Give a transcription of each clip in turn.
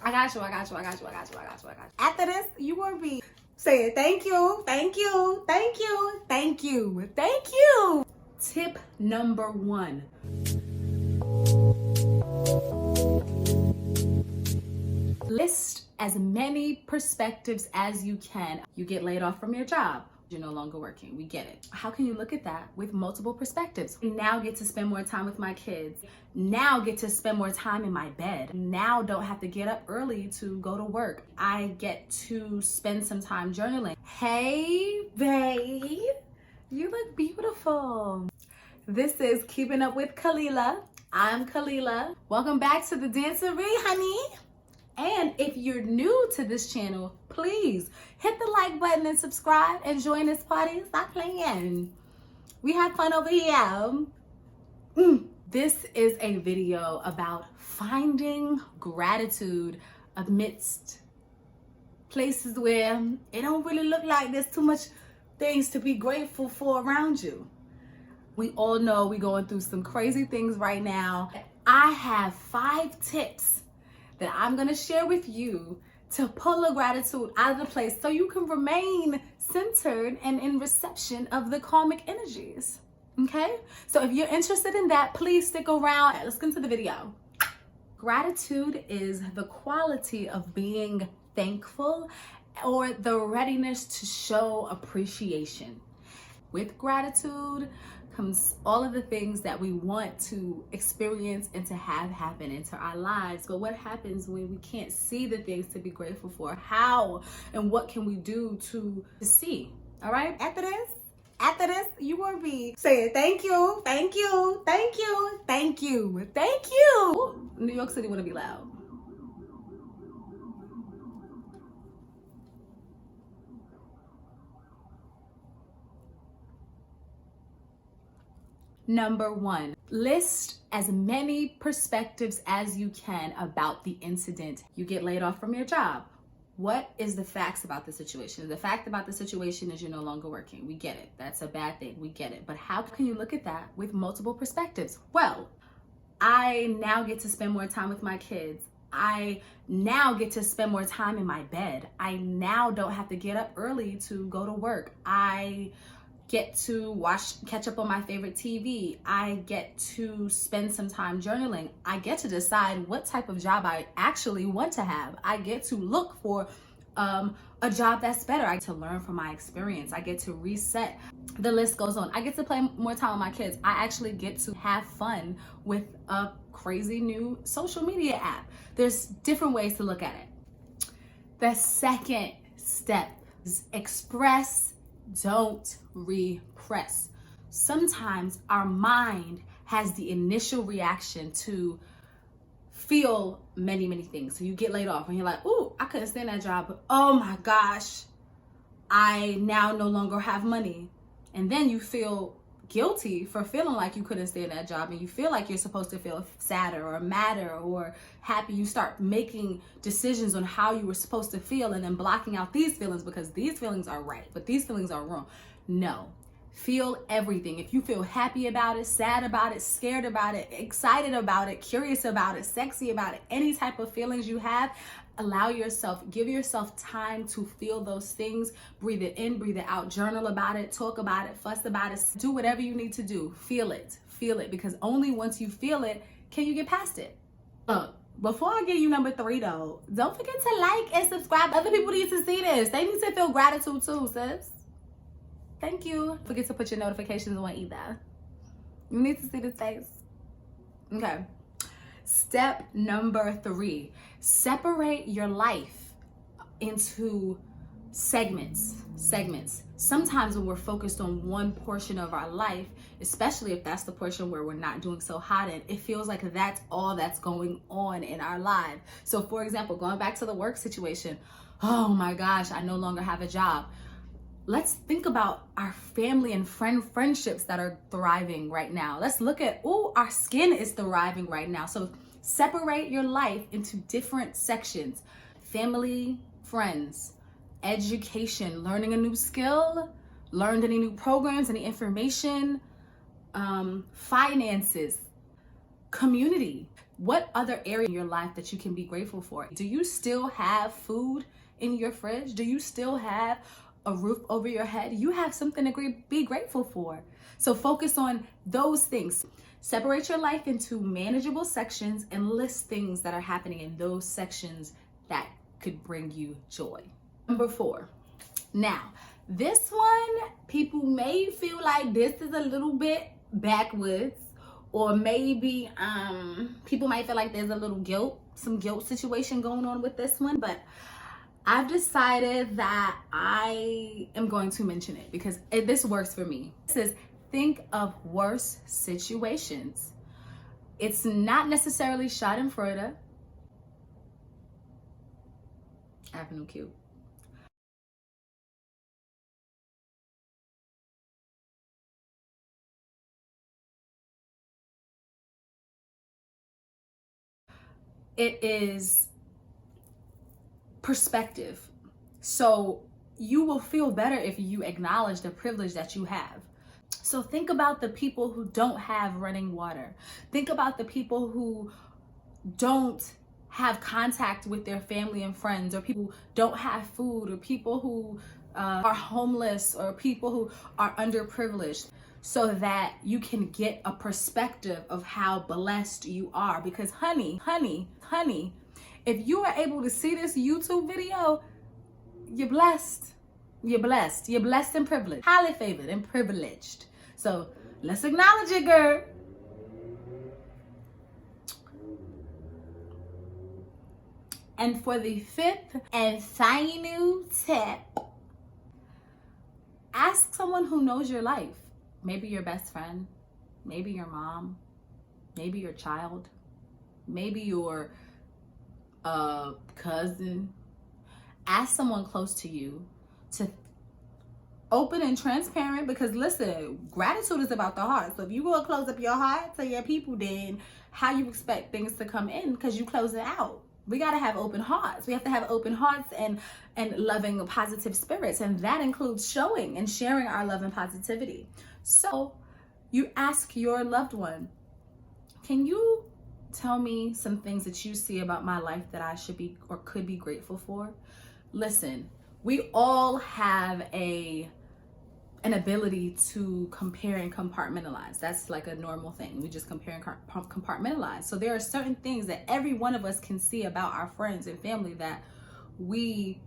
I got you. After this, you will be saying thank you, thank you, thank you, thank you, thank you. Tip number 1. List as many perspectives as you can. You get laid off from your job. You're no longer working. We get it. How can you look at that with multiple perspectives? Now get to spend more time with my kids. Now get to spend more time in my bed. Now don't have to get up early to go to work. I get to spend some time journaling. Hey, babe, you look beautiful. This is Keeping Up with Kalilah. I'm Kalilah. Welcome back to the dancery, honey. And if you're new to this channel, please hit the like button and subscribe and join this party. Stop playing. We have fun over here. This is a video about finding gratitude amidst places where it don't really look like there's too much things to be grateful for around you. We all know we're going through some crazy things right now. I have 5 tips that I'm gonna share with you to pull the gratitude out of the place so you can remain centered and in reception of the karmic energies, okay? So if you're interested in that, please stick around. Let's get into the video. Gratitude is the quality of being thankful or the readiness to show appreciation. With gratitude comes all of the things that we want to experience and to have happen into our lives. But what happens when we can't see the things to be grateful for? How and what can we do to see? All right, after this, you will be saying thank you, thank you, thank you, thank you, thank you. New York City want to be loud. Number 1, list as many perspectives as you can about the incident. You get laid off from your job. What is the facts about the situation? The fact about the situation is you're no longer working. We get it. That's a bad thing. We get it. But how can you look at that with multiple perspectives? Well, I now get to spend more time with my kids. I now get to spend more time in my bed. I now don't have to get up early to go to work. I get to catch up on my favorite TV. I get to spend some time journaling. I get to decide what type of job I actually want to have. I get to look for a job that's better. I get to learn from my experience. I get to reset. The list goes on. I get to play more time with my kids. I actually get to have fun with a crazy new social media app. There's different ways to look at it. The second step is express, don't repress. Sometimes our mind has the initial reaction to feel many things. So you get laid off and you're like, ooh, I couldn't stand that job, but oh my gosh, I now no longer have money. And then you feel guilty for feeling like you couldn't stand that job, and you feel like you're supposed to feel sadder or madder or happy. You start making decisions on how you were supposed to feel and then blocking out these feelings because these feelings are right, but these feelings are wrong. No, feel everything. If you feel happy about it, sad about it, scared about it, excited about it, curious about it, sexy about it, any type of feelings you have, allow yourself, give yourself time to feel those things. Breathe it in, breathe it out, journal about it, talk about it, fuss about it, do whatever you need to do. Feel it, because only once you feel it can you get past it. Look, before I give you number 3 though, don't forget to like and subscribe. Other people need to see this. They need to feel gratitude too, sis. Thank you. Don't forget to put your notifications on either. You need to see this face. Okay. Step number 3, separate your life into segments. Sometimes when we're focused on one portion of our life, especially if that's the portion where we're not doing so hot in, it feels like that's all that's going on in our life. So for example, going back to the work situation, oh my gosh, I no longer have a job. Let's think about our family and friendships that are thriving right now. Let's look at, oh, our skin is thriving right now. So separate your life into different sections. Family, friends, education, learning a new skill, learned any new programs, any information, finances, Community. What other area in your life that you can be grateful for? Do you still have food in your fridge? Do you still have a roof over your head? You have something to be grateful for. So focus on those things. Separate your life into manageable sections and list things that are happening in those sections that could bring you joy. Number 4. Now, this one, people may feel like this is a little bit backwards, or maybe people might feel like there's a little some guilt situation going on with this one, but I've decided that I am going to mention it because this works for me. It says, think of worse situations. It's not necessarily Schadenfreude. Avenue Q. It is perspective. So you will feel better if you acknowledge the privilege that you have. So think about the people who don't have running water. Think about the people who don't have contact with their family and friends, or people who don't have food, or people who are homeless, or people who are underprivileged, so that you can get a perspective of how blessed you are. Because honey, if you are able to see this YouTube video, you're blessed. You're blessed. You're blessed and privileged. Highly favored and privileged. So let's acknowledge it, girl. And for the 5th and final tip, ask someone who knows your life. Maybe your best friend, maybe your mom, maybe your child, maybe your cousin. Ask someone close to you to open and transparent, because listen, gratitude is about the heart. So if you go and close up your heart to your people, then how you expect things to come in, because you close it out. We got to have open hearts. We have to have open hearts and loving positive spirits. And that includes showing and sharing our love and positivity. So you ask your loved one, can you tell me some things that you see about my life that I should be or could be grateful for? Listen, we all have an ability to compare and compartmentalize. That's like a normal thing. We just compare and compartmentalize. So there are certain things that every one of us can see about our friends and family that we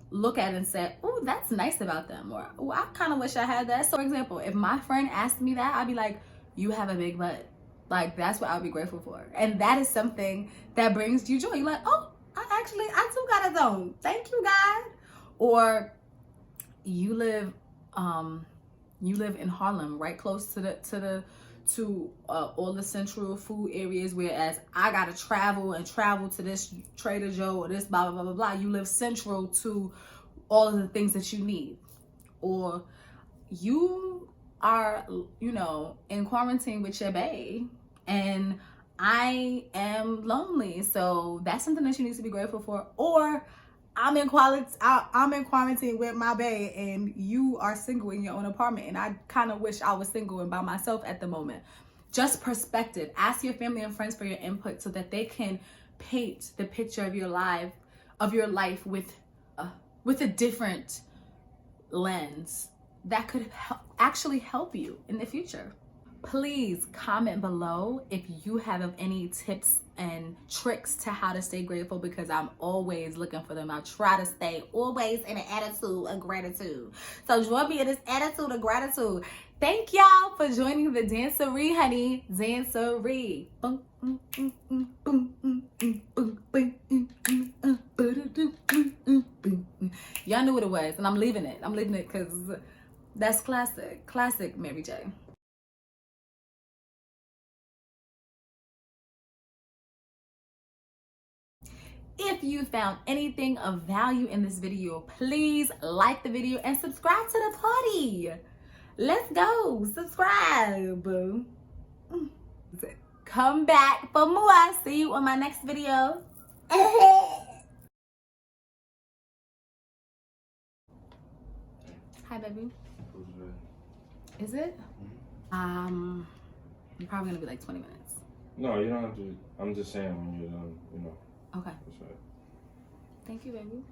look at and say, oh, that's nice about them, or oh, I kind of wish I had that. So for example, if my friend asked me that, I'd be like, you have a big butt. Like, that's what I'll be grateful for. And that is something that brings you joy. You're like, oh, I too got a zone. Thank you, God. Or you live in Harlem, right close to all the central food areas, whereas I gotta travel to this Trader Joe or this blah blah blah blah blah. You live central to all of the things that you need. Or you are, in quarantine with your bae, and I am lonely, so that's something that you need to be grateful for. Or I'm in quarantine with my bae, and you are single in your own apartment, and I kind of wish I was single and by myself at the moment. Just perspective. Ask your family and friends for your input so that they can paint the picture of your life with a different lens that could actually help you in the future. Please comment below if you have any tips and tricks to how to stay grateful, because I'm always looking for them. I try to stay always in an attitude of gratitude. So join me in this attitude of gratitude. Thank y'all for joining the Dancery, honey. Dancery. Y'all knew what it was, and I'm leaving it. I'm leaving it because that's classic Mary J. If you found anything of value in this video, please like the video and subscribe to the party. Let's go. Subscribe. Come back for more. See you on my next video. Hi, baby. Is it? You're probably gonna be like 20 minutes. No, you don't have to. I'm just saying when you're done, you know. Okay. That's right. Thank you, baby.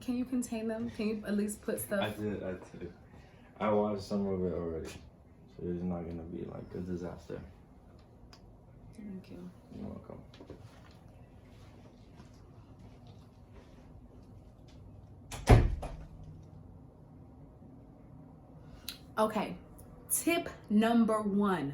Can you contain them? Can you at least put stuff? I did. I watched some of it already, so it's not gonna be like a disaster. Thank you. You're welcome. Okay, tip number 1.